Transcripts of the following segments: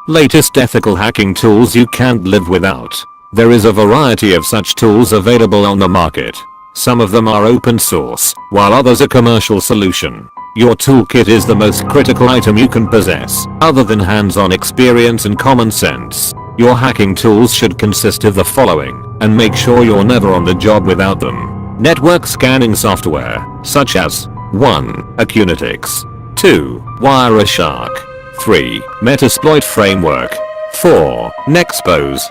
Latest ethical hacking tools you can't live without. There is a variety of such tools available on the market. Some of them are open source, while others a commercial solution. Your toolkit is the most critical item you can possess, other than hands-on experience and common sense. Your hacking tools should consist of the following, and make sure you're never on the job without them. Network scanning software, such as 1. Acunetics, 2. Wireshark, 3. Metasploit framework, 4. Nexpose,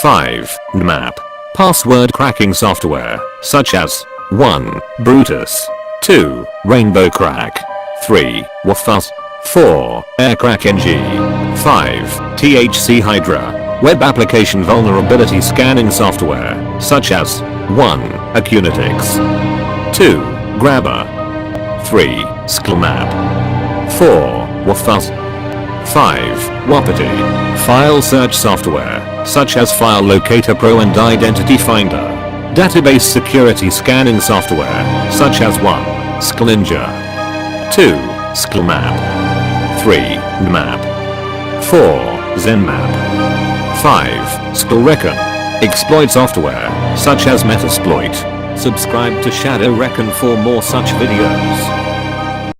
5. Nmap. Password cracking software, such as 1. Brutus, 2. Rainbow Crack, 3. Wafuzz, 4. AirCrackNG, 5. THC Hydra. Web application vulnerability scanning software, such as 1. Acunetics, 2. Grabber, 3. Skillmap, 4. Wafuzz, 5. Wapiti. File search software, such as File Locator Pro and Identity Finder. Database security scanning software, such as 1. Sklinja, 2. Skillmap, 3. Nmap, 4. Zenmap, 5. Skillrecon. Exploit software, such as Metasploit. Subscribe to Shadow Recon for more such videos.